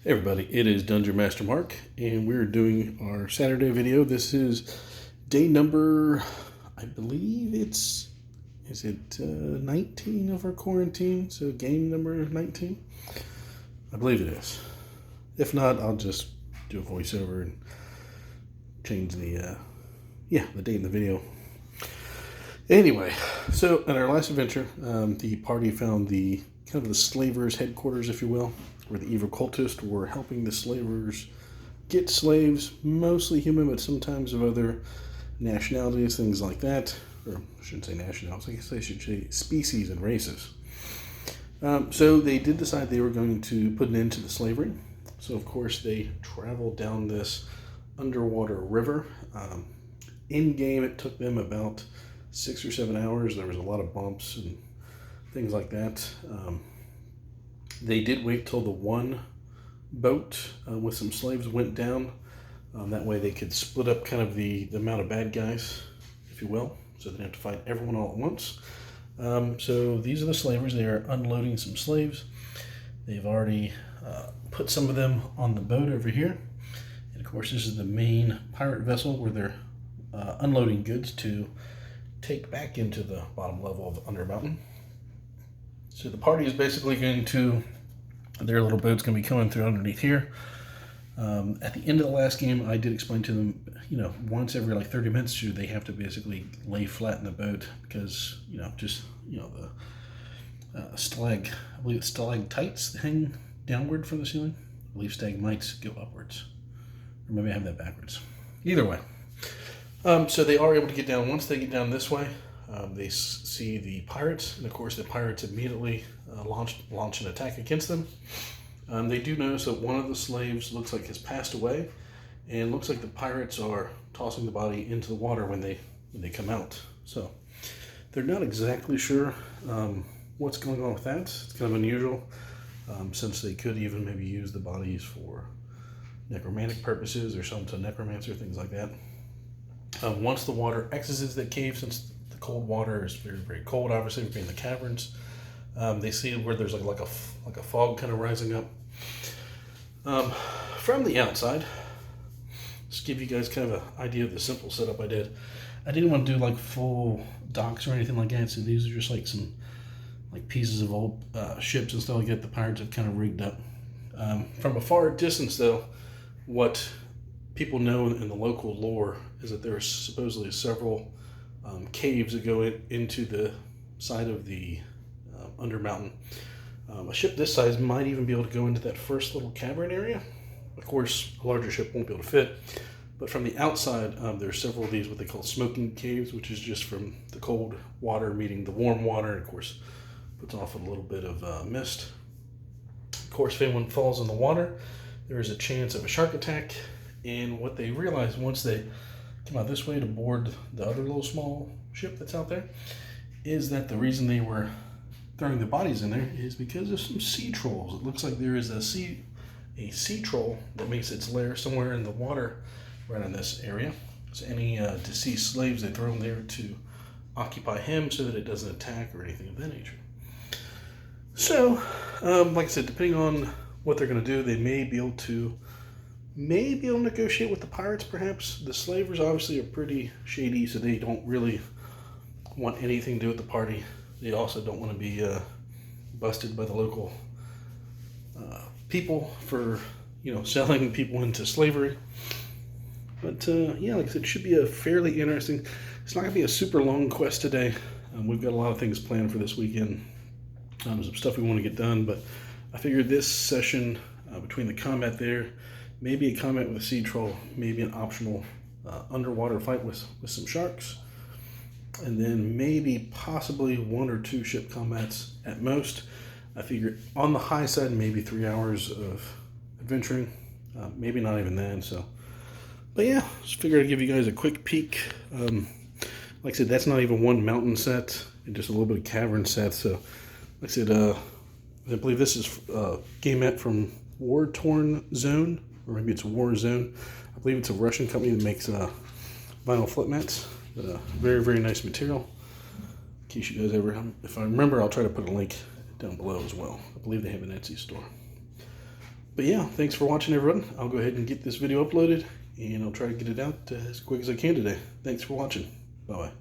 Hey everybody, it is Dungeon Master Mark, and we're doing our Saturday video. This is day number, I believe is it 19 of our quarantine? So game number 19? I believe it is. If not, I'll just do a voiceover and change the date in the video. Anyway, so in our last adventure, the party found the kind of the slavers' headquarters, if you will, where the evil cultists were helping the slavers get slaves, mostly human, but sometimes of other nationalities, things like that. Or I shouldn't say nationalities, I guess I should say species and races. So they did decide they were going to put an end to the slavery. So of course they traveled down this underwater river. In game, it took them about 6 or 7 hours. There was a lot of bumps and things like that. They did wait till the one boat with some slaves went down. That way they could split up kind of the amount of bad guys, if you will, so they didn't have to fight everyone all at once. So these are the slavers. They are unloading some slaves. They've already put some of them on the boat over here. And of course, this is the main pirate vessel where they're unloading goods to take back into the bottom level of Undermountain. So the party is basically going to, their little boat's going to be coming through underneath here. At the end of the last game, I did explain to them, once every like 30 minutes, they have to basically lay flat in the boat because, the I believe it's stalactites hang downward from the ceiling. I believe stalagmites go upwards. Or maybe I have that backwards. Either way. So they are able to get down. Once they get down this way, they see the pirates, and of course the pirates immediately launch an attack against them. They do notice that one of the slaves looks like has passed away, and looks like the pirates are tossing the body into the water when they come out. So they're not exactly sure what's going on with that. It's kind of unusual, since they could even maybe use the bodies for necromantic purposes or some to necromancer, things like that. Once the water exits the cave, since the cold water is very, very cold, obviously, being in the caverns, they see where there's like a fog kind of rising up. From the outside, just give you guys kind of an idea of the simple setup I did. I didn't want to do like full docks or anything like that, so these are just like some like pieces of old ships and stuff like that the pirates have kind of rigged up. From a far distance, though, what people know in the local lore is that there are supposedly several caves that go into the side of the Undermountain. A ship this size might even be able to go into that first little cavern area. Of course, a larger ship won't be able to fit, but from the outside, there are several of these what they call smoking caves, which is just from the cold water meeting the warm water, and of course puts off a little bit of mist. Of course, if anyone falls in the water, there is a chance of a shark attack. And what they realize once they come out this way to board the other little small ship that's out there is that the reason they were throwing the bodies in there is because of some sea trolls. It looks like there is a sea troll that makes its lair somewhere in the water right in this area. So any deceased slaves, they throw them there to occupy him so that it doesn't attack or anything of that nature. So, like I said, depending on what they're going to do, they may be able to negotiate with the pirates, perhaps. The slavers obviously are pretty shady, so they don't really want anything to do with the party. They also don't want to be busted by the local people for, selling people into slavery. But, like I said, it should be a fairly interesting... It's not going to be a super long quest today. We've got a lot of things planned for this weekend. Some stuff we want to get done, but I figured this session, between the combat there, maybe a combat with a sea troll, maybe an optional underwater fight with some sharks, and then maybe possibly 1 or 2 ship combats at most. I figured on the high side, maybe 3 hours of adventuring, maybe not even then. So, but yeah, just figured I'd give you guys a quick peek. Like I said, that's not even one mountain set, and just a little bit of cavern set. So, like I said, I believe this is game at from War Torn Zone. Or maybe it's War Zone. I believe it's a Russian company that makes vinyl flip mats. Very, very nice material. In case you guys ever, if I remember, I'll try to put a link down below as well. I believe they have an Etsy store. But yeah, thanks for watching, everyone. I'll go ahead and get this video uploaded, and I'll try to get it out as quick as I can today. Thanks for watching. Bye-bye.